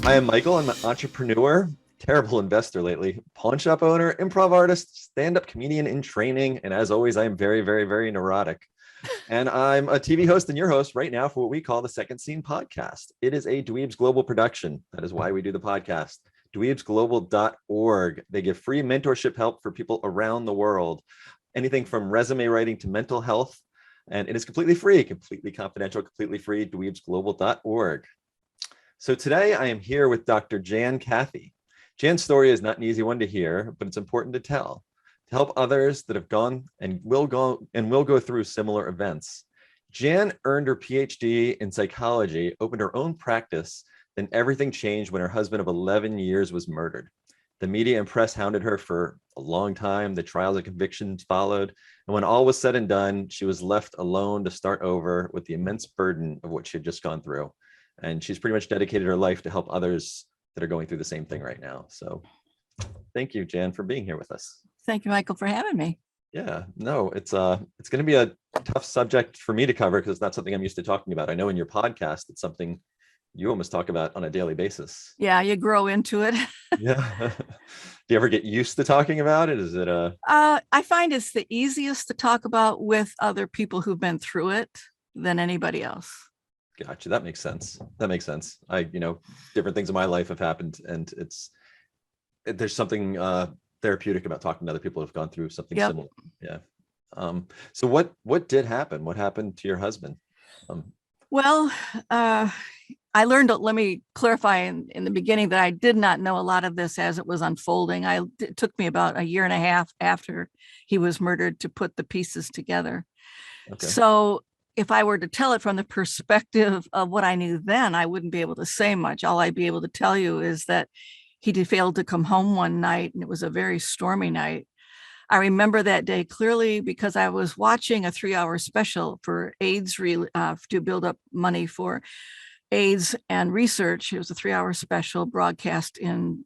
I am Michael. I'm an entrepreneur, terrible investor lately, pawn shop owner, improv artist, stand-up comedian in training. And as always, I am very, very, very neurotic. And I'm a TV host and your host right now for what we call the Second Scene podcast. It is a Dweebs Global production. That is why we do the podcast. Dweebsglobal.org. They give free mentorship help for people around the world. Anything from resume writing to mental health. And it is completely free, completely confidential, completely free, dweebsglobal.org. So today I am here with Dr. Jan Canty. Jan's story is not an easy one to hear, but it's important to tell, to help others that have gone and will go through similar events. Jan earned her Ph.D. in psychology, opened her own practice, then everything changed when her husband of 11 years was murdered. The media and press hounded her for a long time. The trials and convictions followed. And when all was said and done, she was left alone to start over with the immense burden of what she had just gone through. And she's pretty much dedicated her life to help others that are going through the same thing right now. So thank you, Jan, for being here with us. Thank you, Michael, for having me. Yeah, no, it's going to be a tough subject for me to cover because it's not something I'm used to talking about. I know in your podcast, it's something you almost talk about on a daily basis. Yeah, you grow into it. Yeah. Do you ever get used to talking about it? Is it I find it's the easiest to talk about with other people who've been through it than anybody else. Gotcha. That makes sense. Different things in my life have happened, and there's something therapeutic about talking to other people who've gone through something similar. Yeah. So what did happen? What happened to your husband? Well, I learned, let me clarify in the beginning that I did not know a lot of this as it was unfolding. It took me about a year and a half after he was murdered to put the pieces together. Okay. So if I were to tell it from the perspective of what I knew then, I wouldn't be able to say much. All I'd be able to tell you is that he failed to come home one night, and it was a very stormy night. I remember that day clearly because I was watching a 3-hour special for AIDS to build up money for AIDS and research. It was a 3-hour special broadcast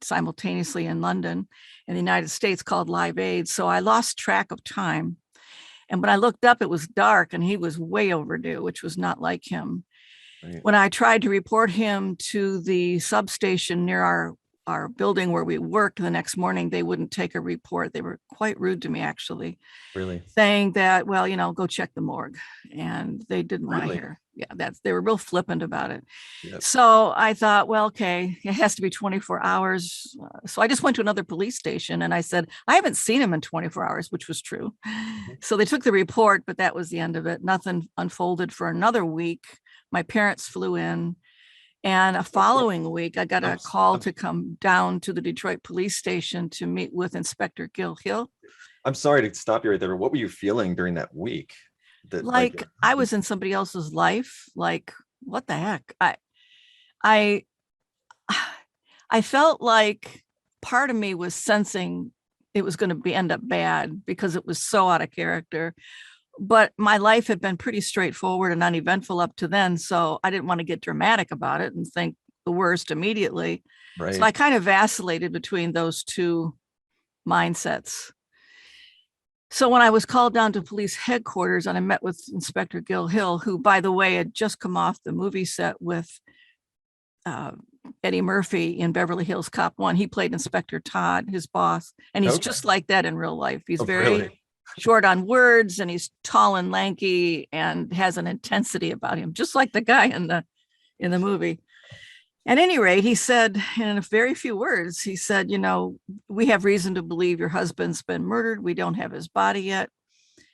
simultaneously in London in the United States called Live AIDS. So I lost track of time. And when I looked up, it was dark and he was way overdue, which was not like him. Right. When I tried to report him to the substation near our building where we worked the next morning, they wouldn't take a report. They were quite rude to me, actually. Really? Saying that, well, go check the morgue. And they didn't want to hear. Yeah, they were real flippant about it. Yep. So I thought, well, okay, it has to be 24 hours. So I just went to another police station and I said, I haven't seen him in 24 hours, which was true. Mm-hmm. So they took the report, but that was the end of it. Nothing unfolded for another week. My parents flew in. And a following week, I got a call to come down to the Detroit police station to meet with Inspector Gil Hill. I'm sorry to stop you right there, but what were you feeling during that week? I was in somebody else's life. Like, what the heck? I felt like part of me was sensing it was going to end up bad because it was so out of character. But my life had been pretty straightforward and uneventful up to then. So I didn't want to get dramatic about it and think the worst immediately. Right. So I kind of vacillated between those two mindsets. So when I was called down to police headquarters and I met with Inspector Gil Hill, who, by the way, had just come off the movie set with Eddie Murphy in Beverly Hills Cop 1. He played Inspector Todd, his boss. And he's just like that in real life. He's very short on words, and he's tall and lanky and has an intensity about him, just like the guy in the movie. At any rate, he said in a very few words, he said, we have reason to believe your husband's been murdered. We don't have his body yet.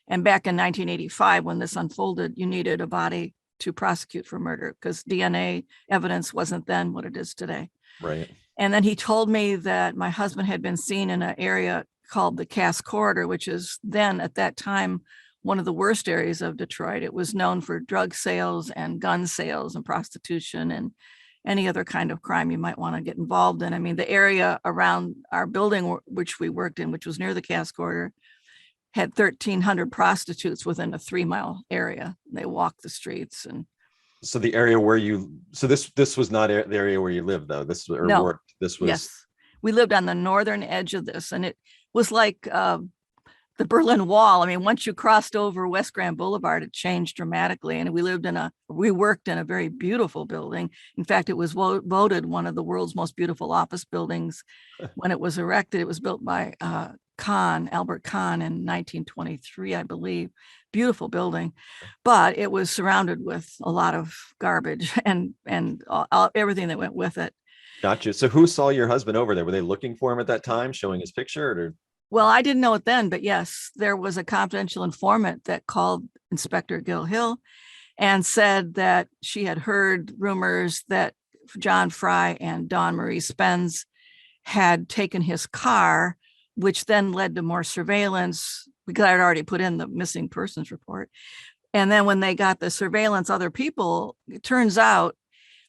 And back in 1985, when this unfolded, you needed a body to prosecute for murder because DNA evidence wasn't then what it is today. Right. And then he told me that my husband had been seen in an area called the Cass Corridor, which is then at that time one of the worst areas of Detroit. It was known for drug sales and gun sales and prostitution and any other kind of crime you might want to get involved in. I mean, the area around our building, which we worked in, which was near the Cass Corridor, had 1,300 prostitutes within a 3-mile area. They walked the streets. And so the area where this was not the area where you lived, though. Yes, we lived on the northern edge of this, and it was like the Berlin Wall. I mean, once you crossed over West Grand Boulevard, it changed dramatically. And we worked in a very beautiful building. In fact, it was voted one of the world's most beautiful office buildings when it was erected. It was built by Albert Kahn in 1923, I believe. Beautiful building, but it was surrounded with a lot of garbage and everything that went with it. Gotcha. So who saw your husband over there? Were they looking for him at that time, showing his picture, or? Well, I didn't know it then, but yes, there was a confidential informant that called Inspector Gil Hill and said that she had heard rumors that John Fry and Dawn Marie Spence had taken his car, which then led to more surveillance because I had already put in the missing persons report. And then when they got the surveillance, other people, it turns out,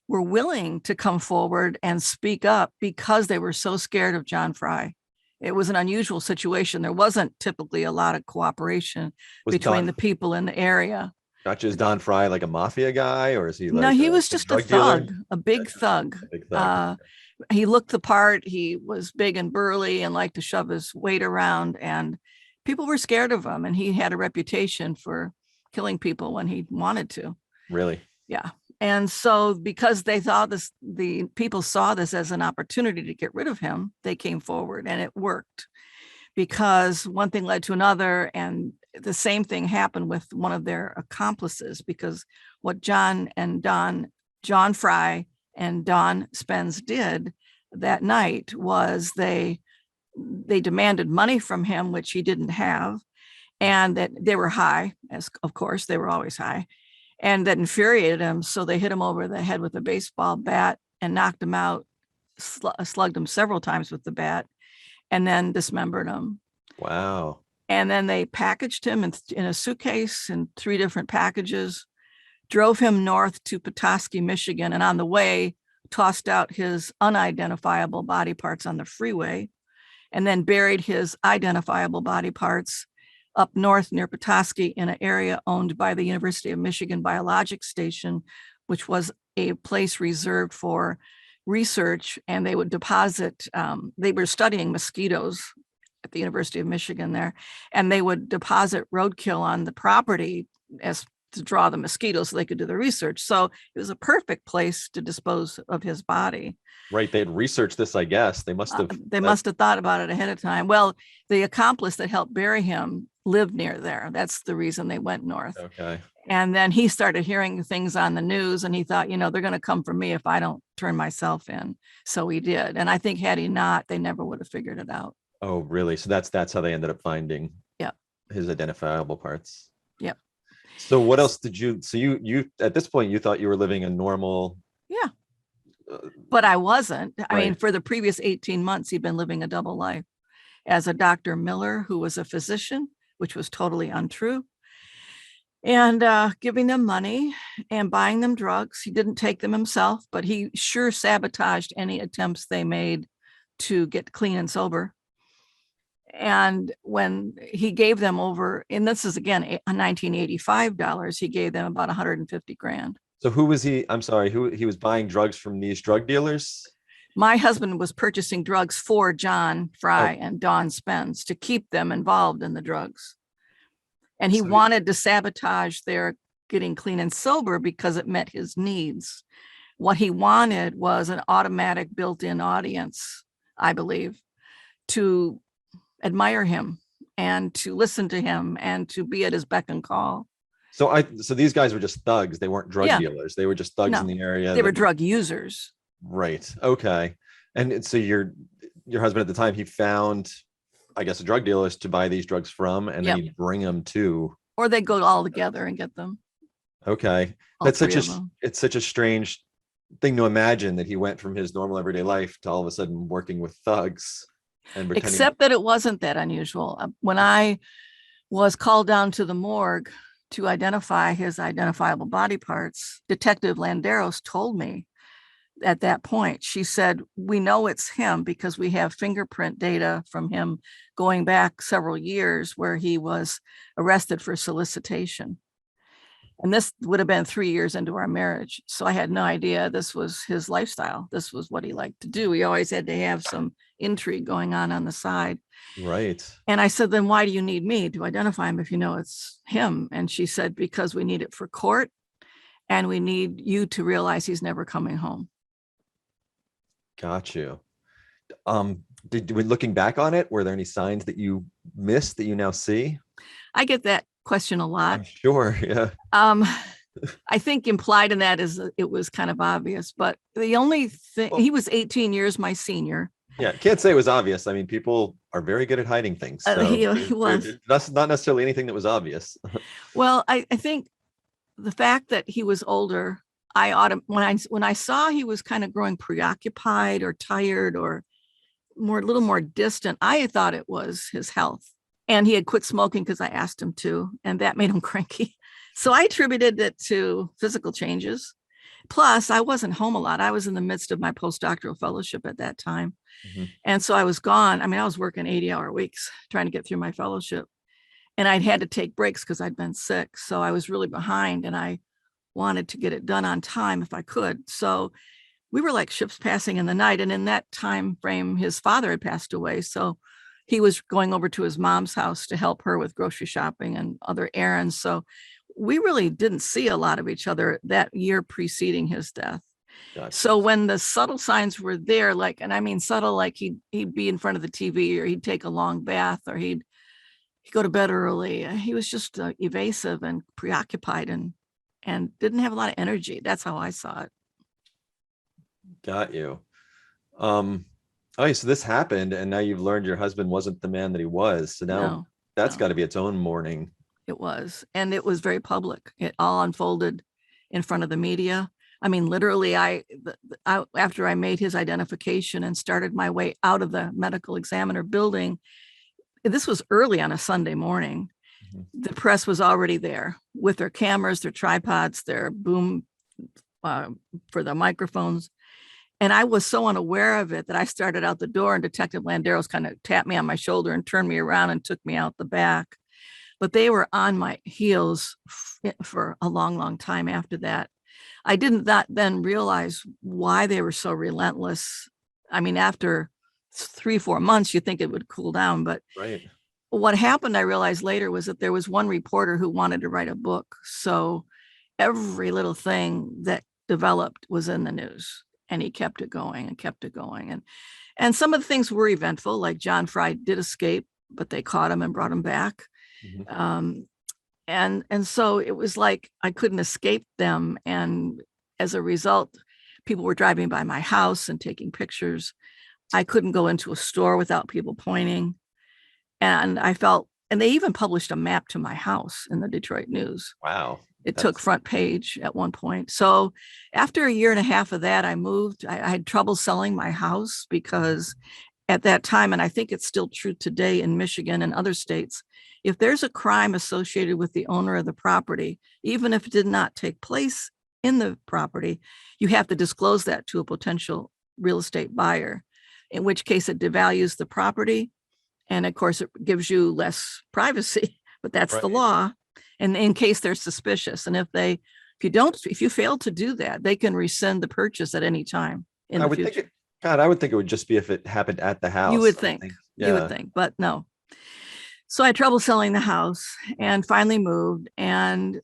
were willing to come forward and speak up because they were so scared of John Fry. It was an unusual situation. There wasn't typically a lot of cooperation between the people in the area. Gotcha. Is Don Fry like a mafia guy, or is he like? No, he was just a thug, a big thug. Big thug. He looked the part. He was big and burly and liked to shove his weight around, and people were scared of him. And he had a reputation for killing people when he wanted to. Really? Yeah. And so because they thought the people saw this as an opportunity to get rid of him, they came forward, and it worked because one thing led to another. And the same thing happened with one of their accomplices, because what John Fry and Dawn Spence did that night was they demanded money from him, which he didn't have, and that they were high, as of course they were always high. And that infuriated him. So they hit him over the head with a baseball bat and knocked him out, slugged him several times with the bat, and then dismembered him. Wow. And then they packaged him in a suitcase in 3 different packages, drove him north to Petoskey, Michigan, and on the way tossed out his unidentifiable body parts on the freeway, and then buried his identifiable body parts up north near Petoskey in an area owned by the University of Michigan Biologics Station, which was a place reserved for research. And they would deposit, they were studying mosquitoes at the University of Michigan there, and they would deposit roadkill on the property as to draw the mosquitoes so they could do the research. So it was a perfect place to dispose of his body. Right. They had researched this, I guess. They must have. They must have thought about it ahead of time. Well, the accomplice that helped bury him lived near there. That's the reason they went north. Okay. And then he started hearing things on the news, and he thought, they're going to come for me if I don't turn myself in. So he did. And I think had he not, they never would have figured it out. Oh, really? So that's how they ended up finding his identifiable parts. Yep. So what else did you, so you at this point, you thought you were living a normal. Yeah. But I wasn't. I Right. mean, for the previous 18 months, he'd been living a double life as a Dr. Miller, who was a physician, which was totally untrue, and giving them money and buying them drugs. He didn't take them himself, but he sure sabotaged any attempts they made to get clean and sober. And when he gave them over, and this is again $1985, he gave them about 150 grand. So who was he? I'm sorry, who he was buying drugs from these drug dealers? My husband was purchasing drugs for John Fry and Dawn Spence to keep them involved in the drugs. And he wanted to sabotage their getting clean and sober because it met his needs. What he wanted was an automatic built-in audience, I believe, to admire him and to listen to him and to be at his beck and call. So these guys were just thugs. They weren't drug dealers. They were just thugs in the area. They were drug users. Right. Okay. And so your husband at the time, he found, I guess, a drug dealers to buy these drugs from, and then he'd bring them to. Or they go all together and get them. Okay. That's it's such a strange thing to imagine that he went from his normal everyday life to all of a sudden working with thugs and pretending. Except that it wasn't that unusual. When I was called down to the morgue to identify his identifiable body parts, Detective Landeros told me at that point, she said, we know it's him because we have fingerprint data from him going back several years where he was arrested for solicitation. And this would have been 3 years into our marriage. So I had no idea this was his lifestyle. This was what he liked to do. He always had to have some intrigue going on the side. Right. And I said, then why do you need me to identify him if you know it's him? And she said, because we need it for court and we need you to realize he's never coming home. Got you. Looking back on it, were there any signs that you missed that you now see? I get that question a lot. I'm sure. Yeah. I think implied in that is it was kind of obvious, but the only thing, he was 18 years my senior. Yeah, can't say it was obvious. I mean, people are very good at hiding things. So he was. That's not necessarily anything that was obvious. Well, I think the fact that he was older, when I saw he was kind of growing preoccupied or tired or a little more distant, I thought it was his health. And he had quit smoking because I asked him to, and that made him cranky. So I attributed it to physical changes. Plus, I wasn't home a lot. I was in the midst of my postdoctoral fellowship at that time. Mm-hmm. And so I was gone. I mean, I was working 80-hour weeks trying to get through my fellowship. And I'd had to take breaks because I'd been sick. So I was really behind and I wanted to get it done on time if I could. So we were like ships passing in the night. And in that time frame, his father had passed away. So he was going over to his mom's house to help her with grocery shopping and other errands. So we really didn't see a lot of each other that year preceding his death. Gotcha. So when the subtle signs were there, like, and I mean subtle, like he'd be in front of the TV or he'd take a long bath or he'd go to bed early. He was just evasive and preoccupied and didn't have a lot of energy. That's how I saw it. Got you. Okay, so this happened and now you've learned your husband wasn't the man that he was. So now that's got to be its own mourning. It was. And it was very public. It all unfolded in front of the media. I mean, literally, after I made his identification and started my way out of the medical examiner building, this was early on a Sunday morning. Mm-hmm. The press was already there with their cameras, their tripods, their boom for the microphones. And I was so unaware of it that I started out the door and Detective Landeros kind of tapped me on my shoulder and turned me around and took me out the back. But they were on my heels for a long, long time after that. I didn't then realize why they were so relentless. I mean, after 3-4 months, you think it would cool down. But right. What happened, I realized later, was that there was one reporter who wanted to write a book. So every little thing that developed was in the news. And he kept it going and kept it going. And some of the things were eventful, like John Fry did escape, but they caught him and brought him back. Mm-hmm. And so it was like I couldn't escape them. And as a result, people were driving by my house and taking pictures. I couldn't go into a store without people pointing. And I felt, and they even published a map to my house in the Detroit News. Wow. It took front page at one point. So after a year and a half of that, I moved. I had trouble selling my house because at that time, and I think it's still true today in Michigan and other states, if there's a crime associated with the owner of the property, even if it did not take place in the property, you have to disclose that to a potential real estate buyer, in which case it devalues the property. And of course, it gives you less privacy, but that's right. The law. And in case they're suspicious. And if you fail to do that, they can rescind the purchase at any time in the future. I would think it would just be if it happened at the house. You would think, but no. So I had trouble selling the house and finally moved, and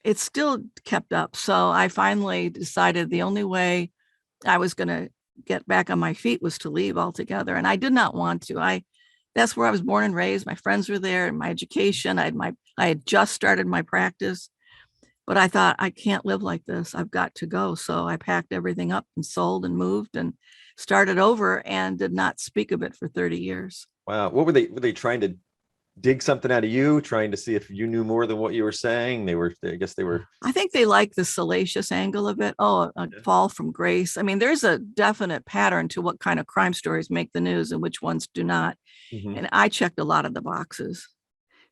it still kept up. So I finally decided the only way I was going to get back on my feet was to leave altogether. And I did not want to. That's where I was born and raised. My friends were there and my education. I had just started my practice, but I thought I can't live like this. I've got to go. So I packed everything up and sold and moved and started over and did not speak of it for 30 years. Wow. What were they trying to dig something out of you, trying to see if you knew more than what you were saying? I think they like the salacious angle of it. Oh, a fall from grace. I mean, there's a definite pattern to what kind of crime stories make the news and which ones do not. Mm-hmm. And I checked a lot of the boxes.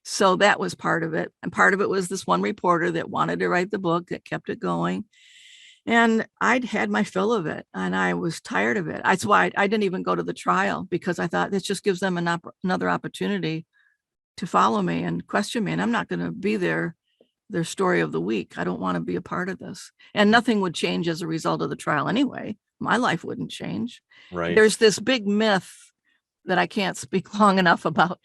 So that was part of it. And part of it was this one reporter that wanted to write the book that kept it going. And I'd had my fill of it and I was tired of it. That's why I didn't even go to the trial, because I thought this just gives them another opportunity to follow me and question me. And I'm not going to be there their story of the week. I don't want to be a part of this. And nothing would change as a result of the trial anyway. My life wouldn't change. Right. There's this big myth that I can't speak long enough about,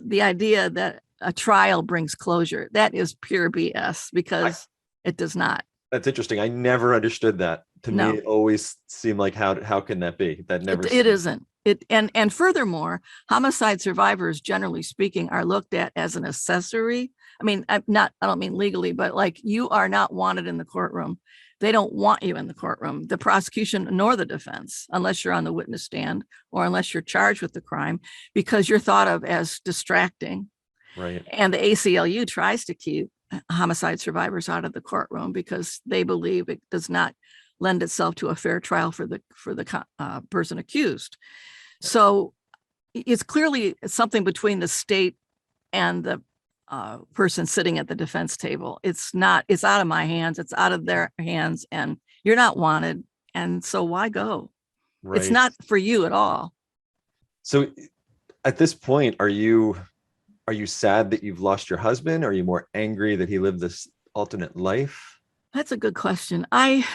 the idea that a trial brings closure. That is pure BS, because it does not. That's interesting. I never understood that. To me, No. it always seemed like, how can that be? That never. It isn't. And furthermore, homicide survivors, generally speaking, are looked at as an accessory. I mean, I don't mean legally, but like, you are not wanted in the courtroom. They don't want you in the courtroom, the prosecution nor the defense, unless you're on the witness stand or unless you're charged with the crime, because you're thought of as distracting. Right. And the ACLU tries to keep homicide survivors out of the courtroom because they believe it does not lend itself to a fair trial for the person accused. So it's clearly something between the state and the person sitting at the defense table. It's out of my hands, it's out of their hands, and you're not wanted. And so why go? Right. It's not for you at all. So at this point, are you sad that you've lost your husband? Are you more angry that he lived this alternate life? That's a good question. I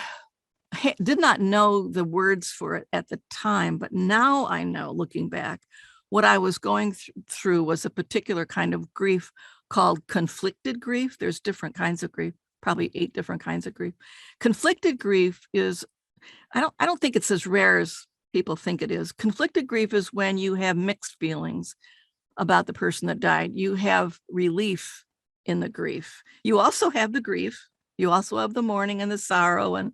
did not know the words for it at the time, but now I know, looking back, what I was going through was a particular kind of grief called conflicted grief. There's different kinds of grief, probably 8 different kinds of grief. Conflicted grief is, I don't think it's as rare as people think it is. Conflicted grief is when you have mixed feelings about the person that died. You have relief in the grief. You also have the grief. You also have the mourning and the sorrow and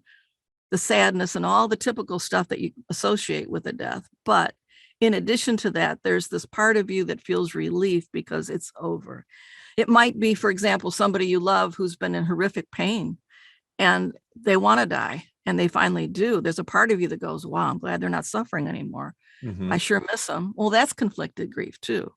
the sadness and all the typical stuff that you associate with a death. But in addition to that, there's this part of you that feels relief because it's over. It might be, for example, somebody you love who's been in horrific pain and they want to die, and they finally do. There's a part of you that goes, wow, I'm glad they're not suffering anymore. Mm-hmm. I sure miss them. Well, that's conflicted grief too.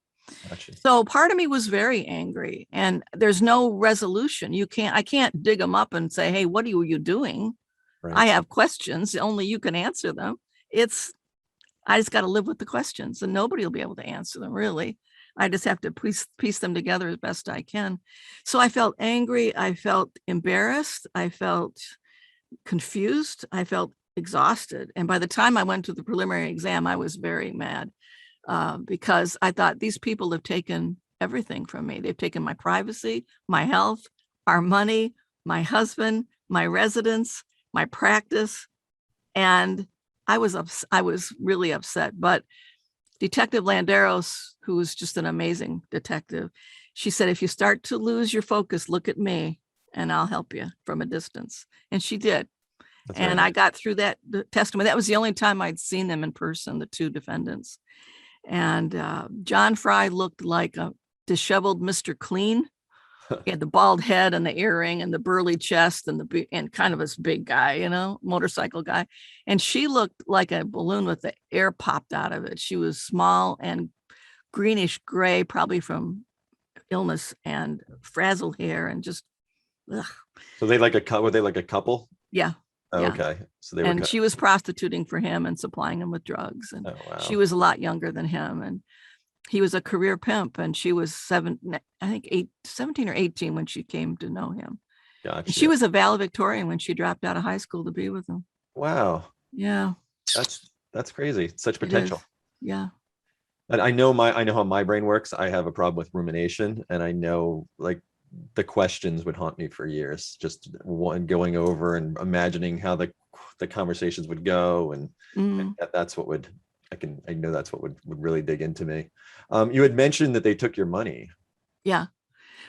Gotcha. So part of me was very angry, and there's no resolution. I can't dig them up and say, hey, what are you doing? Right. I have questions. Only you can answer them. I just got to live with the questions, and nobody will be able to answer them, really. I just have to piece them together as best I can. So I felt angry. I felt embarrassed. I felt confused. I felt exhausted. And by the time I went to the preliminary exam, I was very mad because I thought, these people have taken everything from me. They've taken my privacy, my health, our money, my husband, my residence, my practice. And I was really upset. But Detective Landeros, who was just an amazing detective, she said, if you start to lose your focus, look at me and I'll help you from a distance. And she did. That's and right. I got through that testimony. That was the only time I'd seen them in person, the 2 defendants. And John Fry looked like a disheveled Mr. Clean. He had the bald head and the earring and the burly chest and kind of this big guy, motorcycle guy. And she looked like a balloon with the air popped out of it. She was small and greenish gray, probably from illness, and frazzled hair, and just, ugh. So were they like a couple? Yeah. Oh, yeah. okay. So they were. And she was prostituting for him and supplying him with drugs. And Oh, wow. she was a lot younger than him. And he was a career pimp, and she was 17 or 18 when she came to know him. Gotcha. And she was a valedictorian when she dropped out of high school to be with him. Wow. Yeah. That's crazy. Such potential. Yeah. And I know how my brain works. I have a problem with rumination, and I know, like, the questions would haunt me for years, just going over and imagining how the conversations would go. And that's what would, I know that's what would really dig into me. You had mentioned that they took your money. Yeah.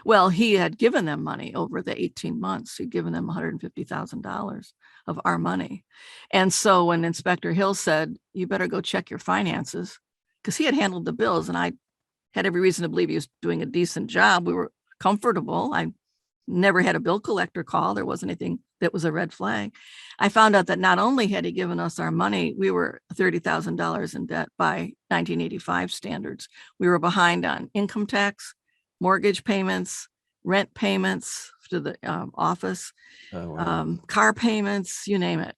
Well, he had given them money over the 18 months. He'd given them $150,000 of our money. And so when Inspector Hill said, you better go check your finances, because he had handled the bills, and I had every reason to believe he was doing a decent job. We were comfortable. I never had a bill collector call. There wasn't anything that was a red flag. I found out that not only had he given us our money, we were $30,000 in debt by 1985 standards. We were behind on income tax, mortgage payments, rent payments to the office, Oh, wow. car payments, you name it.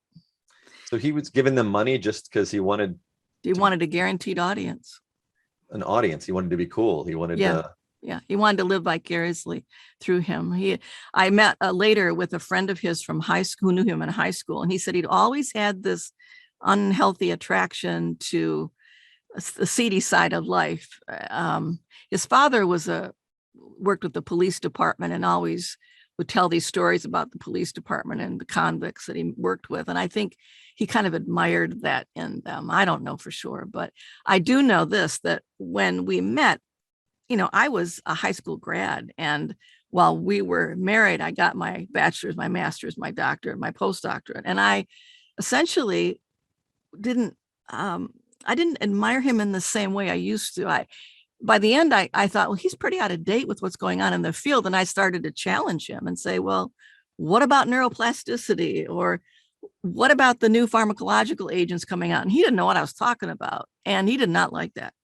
So he was giving them money just because he wanted a guaranteed audience. an audience. He wanted to be cool. He wanted Yeah. to. Yeah, he wanted to live vicariously through him. I met later with a friend of his from high school, who knew him in high school, and he said he'd always had this unhealthy attraction to the seedy side of life. His father worked with the police department and always would tell these stories about the police department and the convicts that he worked with. And I think he kind of admired that in them. I don't know for sure, but I do know this, that when we met, I was a high school grad, and while we were married, I got my bachelor's, my master's, my doctorate, my postdoctorate. And I essentially didn't, I didn't admire him in the same way I used to. By the end, I thought, well, he's pretty out of date with what's going on in the field. And I started to challenge him and say, well, what about neuroplasticity? Or what about the new pharmacological agents coming out? And he didn't know what I was talking about. And he did not like that.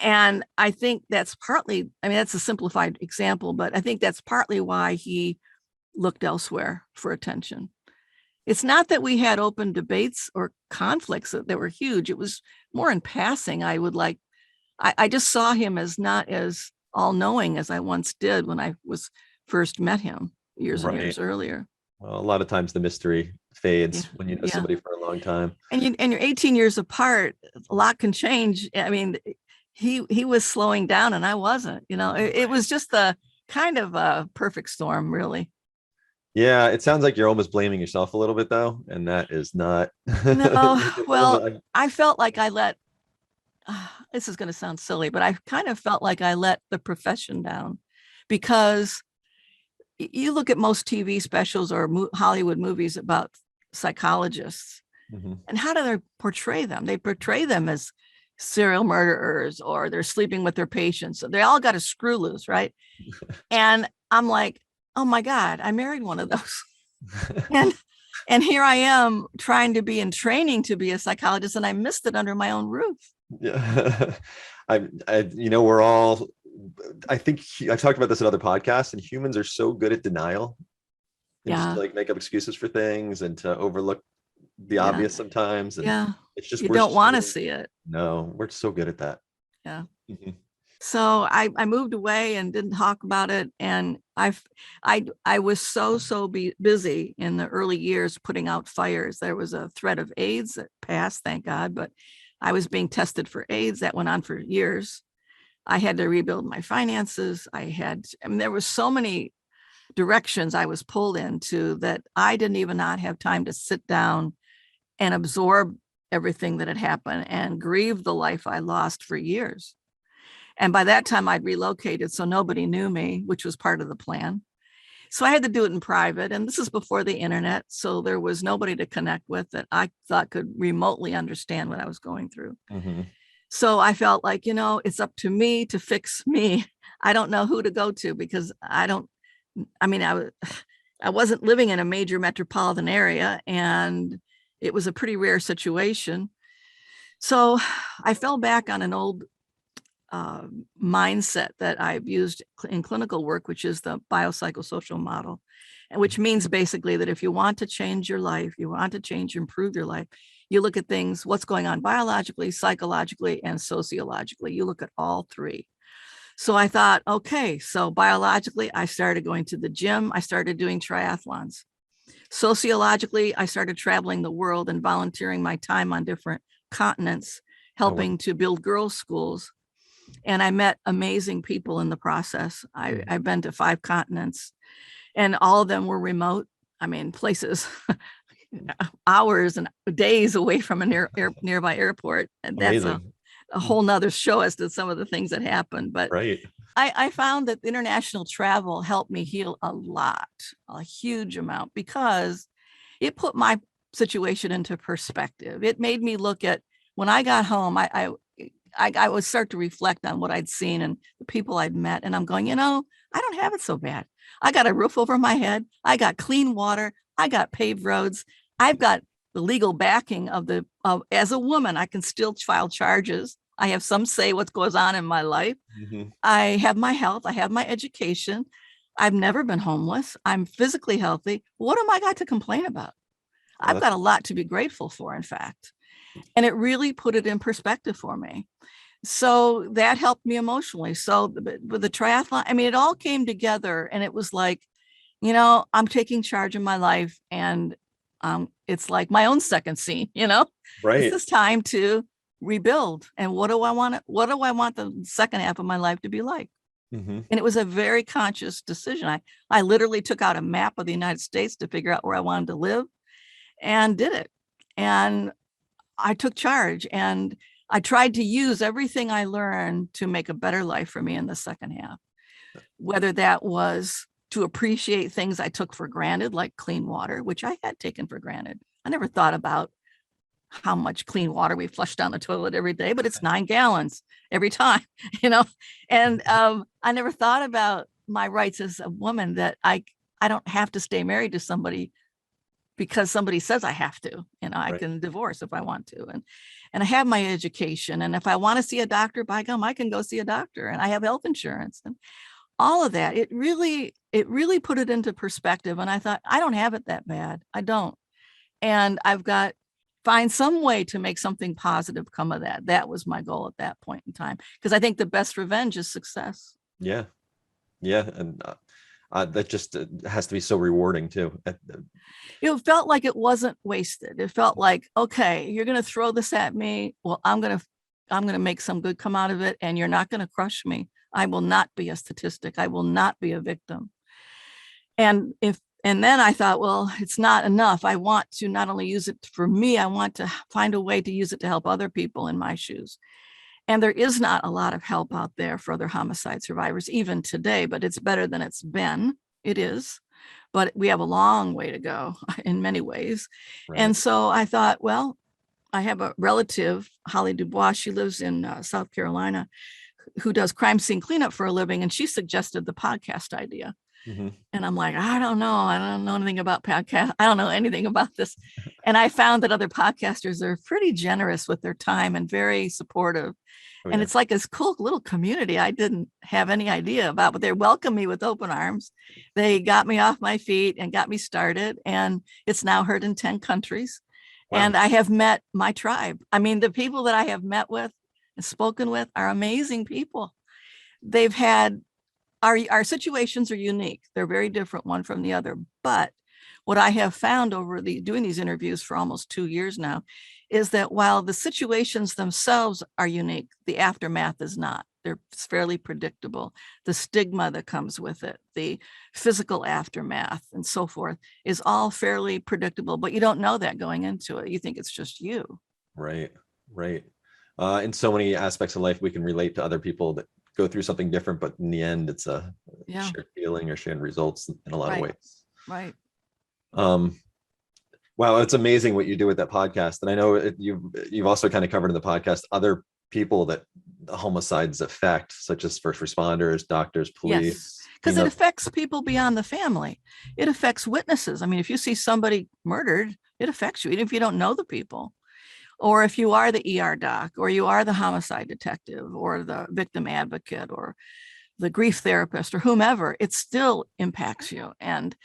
And I think that's partly, that's a simplified example, but I think that's partly why he looked elsewhere for attention. It's not that we had open debates or conflicts that were huge. It was more in passing. I just saw him as not as all-knowing as I once did when I was first met him years and years earlier. Well, a lot of times the mystery fades when you know somebody for a long time. And you're 18 years apart, a lot can change. He was slowing down and I wasn't, it was just the kind of a perfect storm, really. Yeah, it sounds like you're almost blaming yourself a little bit though, and that is not. No, well, I felt like this is going to sound silly, but I kind of felt like I let the profession down, because you look at most TV specials or Hollywood movies about psychologists, and how do they portray them? They portray them as serial murderers, or they're sleeping with their patients. So they all got a screw loose, right? And I'm like, oh my God, I married one of those. and here I am trying to be in training to be a psychologist, and I missed it under my own roof. Yeah. We're all, I think I talked about this in other podcasts, and humans are so good at denial. And just to like make up excuses for things and to overlook the obvious sometimes. And it's just, you don't want to see it. No, we're so good at that. Yeah. So I moved away and didn't talk about it. And I was so busy in the early years putting out fires. There was a threat of AIDS that passed, thank God, but I was being tested for AIDS. That went on for years. I had to rebuild my finances. There was so many directions I was pulled into that I didn't even not have time to sit down and absorb everything that had happened and grieve the life I lost for years. And by that time I'd relocated, so nobody knew me, which was part of the plan. So I had to do it in private, and this is before the internet. So there was nobody to connect with that I thought could remotely understand what I was going through. So I felt like, it's up to me to fix me. I don't know who to go to, because I wasn't living in a major metropolitan area, and it was a pretty rare situation. So I fell back on an old mindset that I've used in clinical work, which is the biopsychosocial model, and which means basically that if you want to change your life, you want to improve your life, you look at things, what's going on biologically, psychologically, and sociologically. You look at all three. So I thought, okay, so biologically, I started going to the gym. I started doing triathlons. Sociologically, I started traveling the world and volunteering my time on different continents, helping to build girls' schools. And I met amazing people in the process. I've been to 5 continents, and all of them were remote. Places hours and days away from a nearby airport. And that's a whole nother show as to some of the things that happened. But I found that international travel helped me heal a huge amount, because it put my situation into perspective. It made me look at, when I got home, I would start to reflect on what I'd seen and the people I'd met. And I'm going, I don't have it so bad. I got a roof over my head. I got clean water. I got paved roads. I've got the legal backing of as a woman, I can still file charges. I have some say what goes on in my life. I have my health. I have my education. I've never been homeless. I'm physically healthy. What am I got to complain about? I've got a lot to be grateful for, in fact. And it really put it in perspective for me. So that helped me emotionally. So with the triathlon, I mean, it all came together, and it was like, I'm taking charge of my life, and it's like my own second scene, this Right. is time to rebuild. And what do I want the second half of my life to be like? Hmm. And it was a very conscious decision. I literally took out a map of the United States to figure out where I wanted to live and did it. And I took charge, and I tried to use everything I learned to make a better life for me in the second half, whether that was to appreciate things I took for granted, like clean water, which I had taken for granted. I never thought about how much clean water we flush down the toilet every day, but it's 9 gallons every time, you know. And I never thought about my rights as a woman, that I don't have to stay married to somebody because somebody says I have to. I Right. can divorce if I want to. And I have my education. And if I want to see a doctor, by gum, I can go see a doctor. And I have health insurance and all of that. It really put it into perspective. And I thought, I don't have it that bad. I don't. And I've got find some way to make something positive come of that. That was my goal at that point in time. Because I think the best revenge is success. Yeah. Yeah. And that just has to be so rewarding too. It felt like it wasn't wasted. It felt like, okay, you're going to throw this at me. Well, I'm going to make some good come out of it, and you're not going to crush me. I will not be a statistic. I will not be a victim. And then I thought, well, it's not enough. I want to not only use it for me, I want to find a way to use it to help other people in my shoes. And there is not a lot of help out there for other homicide survivors, even today, but it's better than it's been. It is. But we have a long way to go in many ways. Right. And so I thought, well, I have a relative, Holly Dubois. She lives in South Carolina, who does crime scene cleanup for a living. And she suggested the podcast idea. Hmm. And I'm like, I don't know. I don't know anything about podcast. I don't know anything about this. And I found that other podcasters are pretty generous with their time and very supportive. Oh And yeah. it's like this cool little community I didn't have any idea about, but they welcomed me with open arms. They got me off my feet and got me started. And it's now heard in 10 countries. Wow. And I have met my tribe. I mean, the people that I have met with and spoken with are amazing people. They've had our situations are unique. They're very different one from the other. But what I have found over doing these interviews for almost 2 years now is that while the situations themselves are unique, the aftermath is not. They're fairly predictable. The stigma that comes with it, the physical aftermath, and so forth is all fairly predictable, but you don't know that going into it. You think it's just you. Right. Right. In so many aspects of life, we can relate to other people that go through something different, but in the end, it's a Yeah, shared feeling or shared results in a lot of right, ways. right. Um, wow, it's amazing what you do with that podcast. And I know you've also kind of covered in the podcast other people that the homicides affect, such as first responders, doctors, police. Yes, You because it know, affects people beyond the family. It affects witnesses. I mean, if you see somebody murdered, it affects you, even if you don't know the people. Or if you are the ER doc, or you are the homicide detective, or the victim advocate, or the grief therapist, or whomever, it still impacts you. And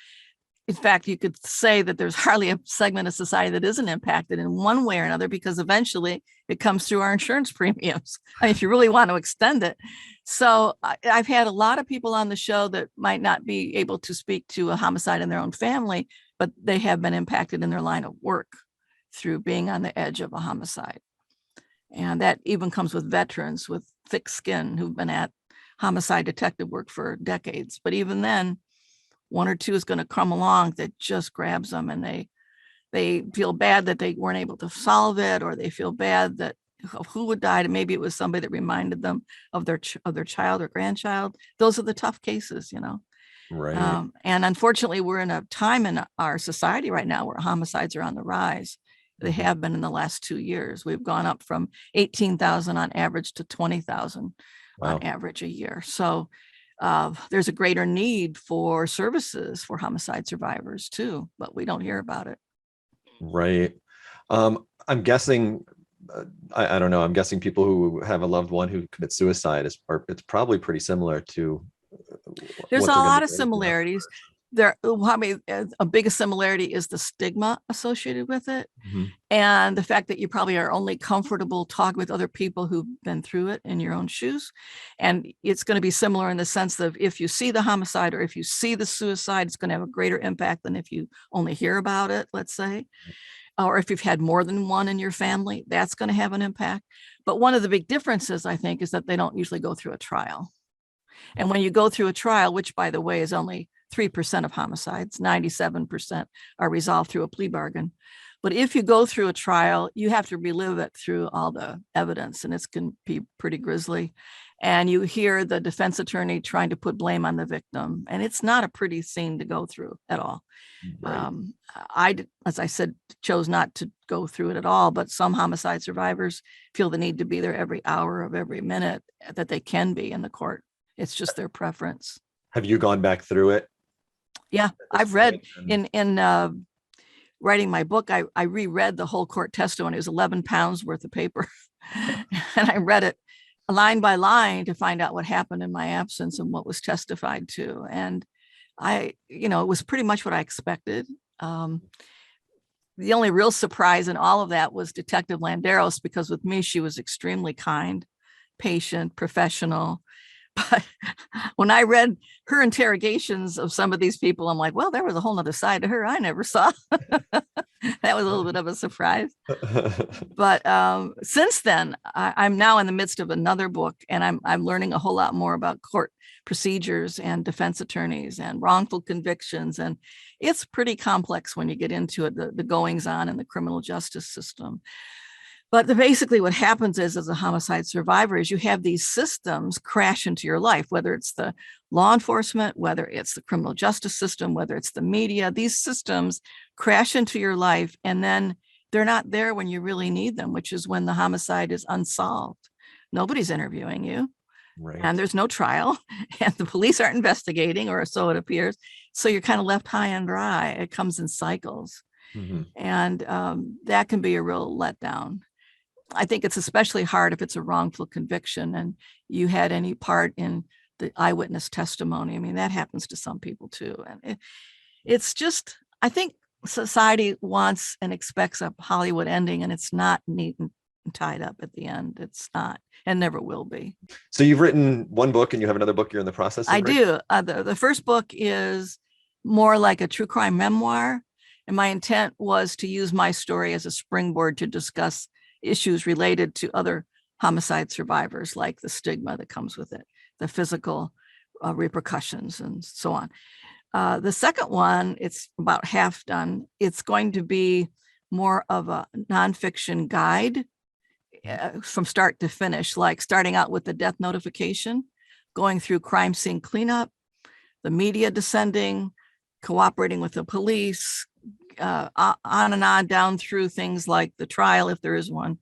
in fact, you could say that there's hardly a segment of society that isn't impacted in one way or another, because eventually it comes through our insurance premiums. I mean, if you really want to extend it. So I've had a lot of people on the show that might not be able to speak to a homicide in their own family, but they have been impacted in their line of work through being on the edge of a homicide. And that even comes with veterans with thick skin who've been at homicide detective work for decades. But even then, one or two is going to come along that just grabs them, and they feel bad that they weren't able to solve it, or they feel bad that who would die, and maybe it was somebody that reminded them of their child or grandchild. Those are the tough cases, you know. right. And unfortunately, we're in a time in our society right now where homicides are on the rise. They Mhm. have been in the last 2 years. We've gone up from 18,000 on average to 20,000 on Wow. average a year. So there's a greater need for services for homicide survivors too, but we don't hear about it. Right. I'm guessing, I don't know, I'm guessing people who have a loved one who commits suicide it's probably pretty similar to There's what a they're going lot to of go through similarities. afterwards. I mean, a biggest similarity is the stigma associated with it. Mhm. And the fact that you probably are only comfortable talking with other people who've been through it in your own shoes. And it's going to be similar in the sense that if you see the homicide or if you see the suicide, it's going to have a greater impact than if you only hear about it, let's say. Or if you've had more than one in your family, that's going to have an impact. But one of the big differences, I think, is that they don't usually go through a trial. And when you go through a trial, which by the way is only 3% of homicides, 97% are resolved through a plea bargain. But if you go through a trial, you have to relive it through all the evidence, and it's can be pretty grisly. And you hear the defense attorney trying to put blame on the victim, and it's not a pretty scene to go through at all. Right. As I said, chose not to go through it at all, but some homicide survivors feel the need to be there every hour of every minute that they can be in the court. It's just their preference. Have you gone back through it? Yeah, I've read in writing my book, I reread the whole court testimony. It was 11 pounds worth of paper. And I read it line by line to find out what happened in my absence and what was testified to. And it was pretty much what I expected. The only real surprise in all of that was Detective Landeros, because with me, she was extremely kind, patient, professional. But when I read her interrogations of some of these people, I'm like, well, there was a whole nother side to her I never saw. That was a little bit of a surprise. But since then, I'm now in the midst of another book, and I'm learning a whole lot more about court procedures and defense attorneys and wrongful convictions. And it's pretty complex when you get into it, the goings on in the criminal justice system. But basically what happens is, as a homicide survivor, is you have these systems crash into your life, whether it's the law enforcement, whether it's the criminal justice system, whether it's the media. These systems crash into your life, and then they're not there when you really need them, which is when the homicide is unsolved. Nobody's interviewing you. Right. And there's no trial, and the police aren't investigating, or so it appears. So you're kind of left high and dry. It comes in cycles. Mm-hmm. And that can be a real letdown. I think it's especially hard if it's a wrongful conviction and you had any part in the eyewitness testimony. I mean, that happens to some people too. And it's just, I think society wants and expects a Hollywood ending, and it's not neat and tied up at the end. It's not, and never will be. So you've written one book and you have another book you're in the process of I writing? do. The first book is more like a true crime memoir. And my intent was to use my story as a springboard to discuss issues related to other homicide survivors, like the stigma that comes with it, the physical repercussions, and so on. The second one, it's about half done. It's going to be more of a nonfiction guide from start to finish, like starting out with the death notification, going through crime scene cleanup, the media descending, cooperating with the police, on and on down through things like the trial, if there is one,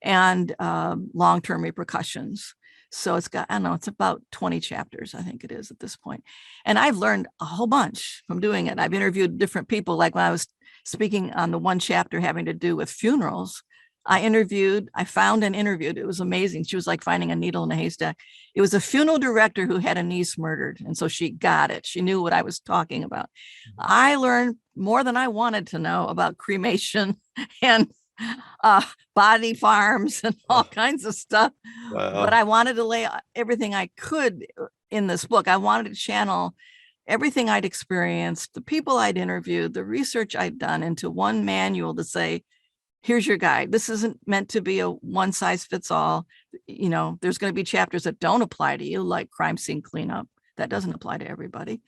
and long-term repercussions. So it's got, I don't know, it's about 20 chapters, I think it is at this point. And I've learned a whole bunch from doing it. I've interviewed different people. Like when I was speaking on the one chapter having to do with funerals, I found and interviewed. It was amazing. She was like finding a needle in a haystack. It was a funeral director who had a niece murdered. And so she got it. She knew what I was talking about. I learned more than I wanted to know about cremation and body farms and all kinds of stuff. Wow. But I wanted to lay everything I could in this book. I wanted to channel everything I'd experienced, the people I'd interviewed, the research I'd done into one manual to say, here's your guide. This isn't meant to be a one size fits all. You know, there's going to be chapters that don't apply to you, like crime scene cleanup. That doesn't apply to everybody.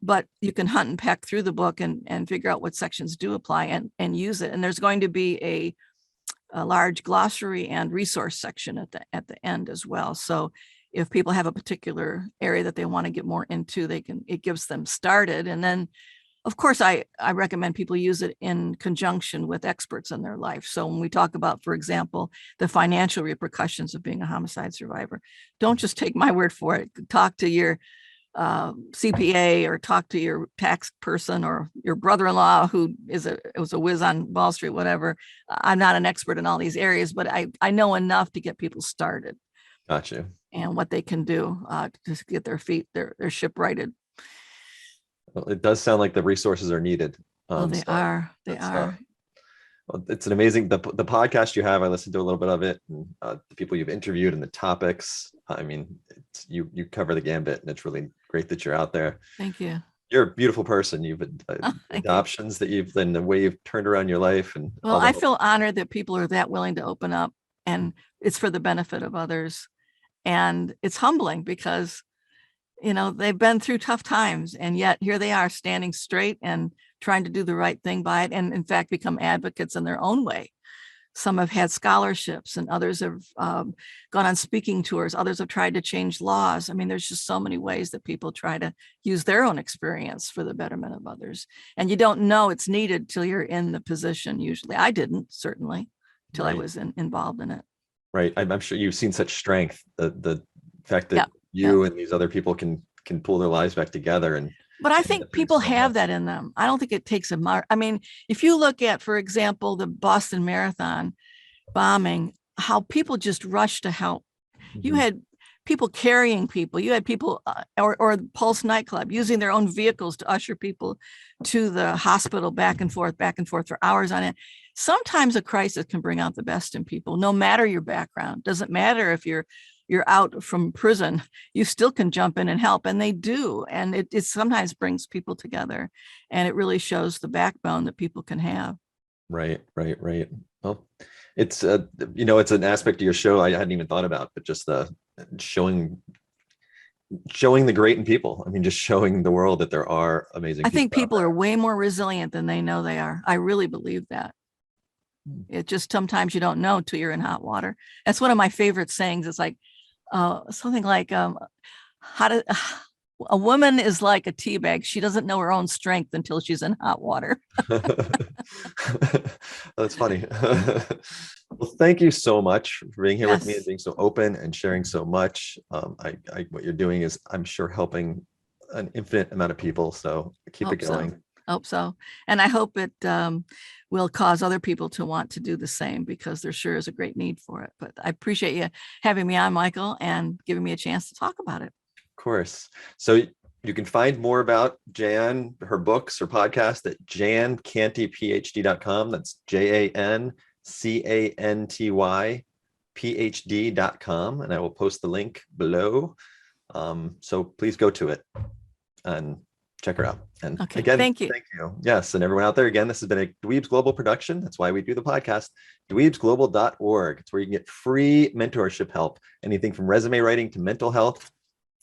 But you can hunt and peck through the book and figure out what sections do apply and use it. And there's going to be a large glossary and resource section at the end as well. So if people have a particular area that they want to get more into, it gives them started. And then of course, I recommend people use it in conjunction with experts in their life. So when we talk about, for example, the financial repercussions of being a homicide survivor, don't just take my word for it. Talk to your CPA or talk to your tax person or your brother-in-law who was a whiz on Wall Street, whatever. I'm not an expert in all these areas, but I know enough to get people started. Gotcha. And what they can do to get their ship righted. Well, it does sound like the resources are needed. Oh, they So are. They that's, are. well, it's an amazing, the podcast you have. I listened to a little bit of it, and the people you've interviewed and the topics. I mean, you cover the gambit, and it's really great that you're out there. Thank you. You're a beautiful person. You've Oh, thank you. adoptions that you've, and the way you've turned around your life, and Well, all the I feel honored that people are that willing to open up, and it's for the benefit of others. And it's humbling because, they've been through tough times, and yet here they are standing straight and trying to do the right thing by it, and in fact, become advocates in their own way. Some have had scholarships, and others have gone on speaking tours. Others have tried to change laws. I mean, there's just so many ways that people try to use their own experience for the betterment of others. And you don't know it's needed till you're in the position. Usually, I didn't, certainly, till I Right. was involved in it. Right. I'm sure you've seen such strength. The fact that Yeah, you and these other people can pull their lives back together, and But I get think through people so have much. that in them. I don't think it takes I mean, if you look at, for example, the Boston Marathon bombing, how people just rushed to help. You Mhm. had people carrying people. You had people, or Pulse nightclub, using their own vehicles to usher people to the hospital, back and forth for hours on end. Sometimes a crisis can bring out the best in people, no matter your background. Doesn't matter if you're out from prison, you still can jump in and help, and they do. And it sometimes brings people together, and it really shows the backbone that people can have. Right. Well, it's it's an aspect of your show I hadn't even thought about, but just the showing the great in people. I mean, just showing the world that there are amazing I people think out people there. are way more resilient than they know they are. I really believe that. It just sometimes you don't know till you're in hot water. That's one of my favorite sayings. It's like something like, how to a woman is like a tea bag. She doesn't know her own strength until she's in hot water. That's funny. Well, thank you so much for being here with me and Yes. being so open and sharing so much. What you're doing is, I'm sure, helping an infinite amount of people. So keep it Hope so. going. Hope so. And I hope it will cause other people to want to do the same, because there sure is a great need for it. But I appreciate you having me on, Michael, and giving me a chance to talk about it. Of course. So you can find more about Jan, her books, her podcast at jancantyphd.com. That's JanCantyPhD.com. And I will post the link below. So please go to it and check her out. And Okay. again, Thank you. thank you. Yes. And everyone out there, again, this has been a Dweebs Global production. That's why we do the podcast. Dweebsglobal.org. It's where you can get free mentorship help, anything from resume writing to mental health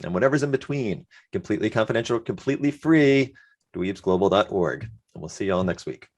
and whatever's in between. Completely confidential, completely free. Dweebsglobal.org. And we'll see you all next week.